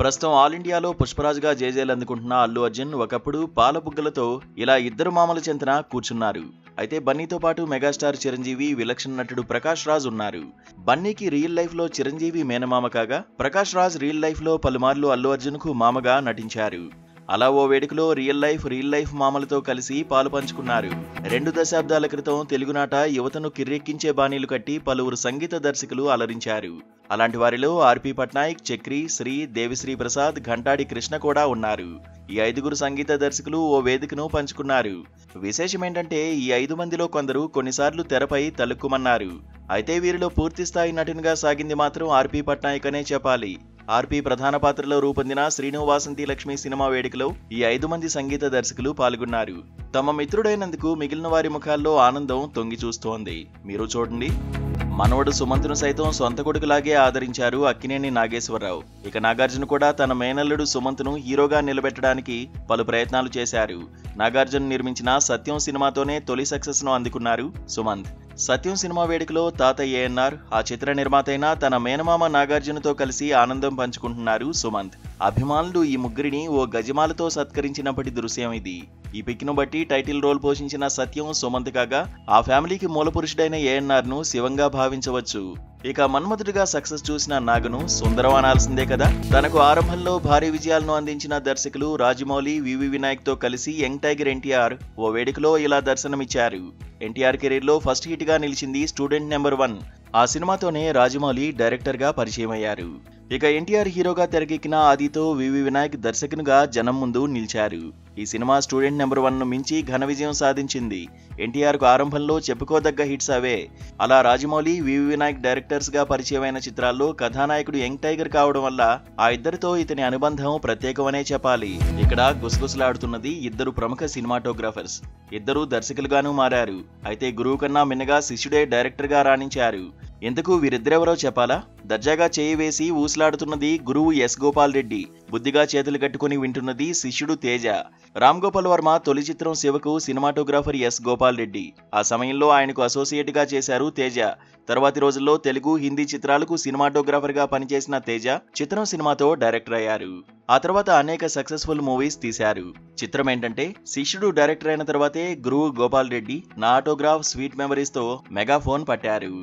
ప్రస్తుతం ఆల్ ఇండియాలో పుష్పరాజ్గా జేజేలు అందుకుంటున్న అల్లు అర్జున్ ఒకప్పుడు పాల బుగ్గలతో ఇలా ఇద్దరు మామల చెంతన కూర్చున్నారు. అయితే బన్నీతో పాటు మెగాస్టార్ చిరంజీవి, విలక్షణ నటుడు ప్రకాష్ రాజ్ ఉన్నారు. బన్నీకి రియల్ లైఫ్ లో చిరంజీవి మేనమామ కాగా, ప్రకాష్ రాజ్ రియల్ లైఫ్ లో పలుమార్లు అల్లు అర్జున్ కు మామగా నటించారు. అలా ఓ వేడుకలో రియల్ లైఫ్ మామలతో కలిసి పాలు పంచుకున్నారు. 2 దశాబ్దాల క్రితం తెలుగునాట యువతను కిర్రెక్కించే బాణీలు కట్టి పలువురు సంగీత దర్శకులు అలరించారు. అలాంటి వారిలో ఆర్పి పట్నాయక్, చక్రి, శ్రీ, దేవిశ్రీ ప్రసాద్, ఘంటాడి కృష్ణ కూడా ఉన్నారు. ఈ 5గురు సంగీత దర్శకులు ఓ వేదికను పంచుకున్నారు. విశేషమేంటంటే ఈ 5 మందిలో కొందరు కొన్నిసార్లు తెరపై తలుక్కుమన్నారు. అయితే వీరిలో పూర్తిస్థాయి నటునిగా సాగింది మాత్రం ఆర్పి పట్నాయక్ అనే చెప్పాలి. ఆర్పి ప్రధాన పాత్రలో రూపొందిన శ్రీను వాసంతి లక్ష్మి సినిమా వేడుకలో ఈ 5 మంది సంగీత దర్శకులు పాల్గొన్నారు. తమ మిత్రుడైనందుకు మిగిలిన వారి ముఖాల్లో ఆనందం తొంగి చూస్తోంది. మీరు చూడండి. మనవడు సుమంత్ను సైతం సొంత కొడుకులాగే ఆదరించారు అక్కినేని నాగేశ్వరరావు. ఇక నాగార్జున కూడా తన మేనల్లుడు సుమంత్ను హీరోగా నిలబెట్టడానికి పలు ప్రయత్నాలు చేశారు. నాగార్జున నిర్మించిన సత్యం సినిమాతోనే తొలి సక్సెస్ ను అందుకున్నారు సుమంత్. సత్యం సినిమా వేడుకలో తాత ఏఎన్ఆర్, ఆ చిత్ర నిర్మాత అయిన తన మేనమామ నాగార్జునతో కలిసి ఆనందం పంచుకుంటున్నారు సుమంత్. అభిమానులు ఈ ముగ్గురిని ఓ గజమాలతో సత్కరించినప్పటి దృశ్యం ఇది. ఈ పిక్ను బట్టి టైటిల్ రోల్ పోషించిన సత్యం సుమంత్ కాగా, ఆ ఫ్యామిలీకి మూలపురుషుడైన ఏఎన్ఆర్ ను శివంగా భావించవచ్చు. ఇక మన్మధుడిగా సక్సెస్ చూసిన నాగను సుందరం అనాల్సిందే కదా. తనకు ఆరంభంలో భారీ విజయాలను అందించిన దర్శకులు రాజమౌళి, వివి వినాయక్ తో కలిసి యంగ్ టైగర్ ఎన్టీఆర్ ఓ వేడుకలో ఇలా దర్శనమిచ్చారు. ఎన్టీఆర్ కెరీర్ లో ఫస్ట్ హిట్ గా నిలిచింది స్టూడెంట్ నెంబర్ 1. ఆ సినిమాతోనే రాజమౌళి డైరెక్టర్ గా పరిచయం అయ్యారు. ఇక ఎన్టీఆర్ హీరోగా తెరకెక్కిన ఆదితో వివి వినాయక్ దర్శకునిగా జనం ముందు నిలిచారు. ఈ సినిమా స్టూడెంట్ నెంబర్ 1ను మించి ఘన విజయం సాధించింది. ఎన్టీఆర్ కు ఆరంభంలో చెప్పుకోదగ్గ హిట్స్ అవే. అలా రాజమౌళి, వివి వినాయక్ డైరెక్టర్స్ గా పరిచయమైన చిత్రాల్లో కథానాయకుడు యంగ్ టైగర్ కావడం వల్ల ఆ ఇద్దరితో ఇతని అనుబంధం ప్రత్యేకమనే చెప్పాలి. ఇక్కడ గుసగుసలాడుతున్నది ఇద్దరు ప్రముఖ సినిమాటోగ్రాఫర్స్. ఇద్దరు దర్శకులుగాను మారారు. అయితే గురువు కన్నా మిన్నగా శిష్యుడే డైరెక్టర్ గా రాణించారు. ఎందుకు వీరిద్దరెవరో చెప్పాలా? దర్జాగా చేయి వేసి ఊసులాడుతున్నది గురువు ఎస్ గోపాల్ రెడ్డి. బుద్ధిగా చేతులు కట్టుకుని వింటున్నది శిష్యుడు తేజ. రామ్ గోపాల్ వర్మ తొలి చిత్రం శివకు సినిమాటోగ్రాఫర్ ఎస్ గోపాల్ రెడ్డి. ఆ సమయంలో ఆయనకు అసోసియేట్ గా చేశారు తేజ. తర్వాతి రోజుల్లో తెలుగు, హిందీ చిత్రాలకు సినిమాటోగ్రాఫర్ గా పనిచేసిన తేజ చిత్రం సినిమాతో డైరెక్టర్ అయ్యారు. ఆ తర్వాత అనేక సక్సెస్ఫుల్ మూవీస్ తీశారు. చిత్రం ఏంటంటే, శిష్యుడు డైరెక్టర్ అయిన తర్వాతే గురువు గోపాల్ రెడ్డి నా ఆటోగ్రాఫ్, స్వీట్ మెమరీస్ తో మెగాఫోన్ పట్టారు.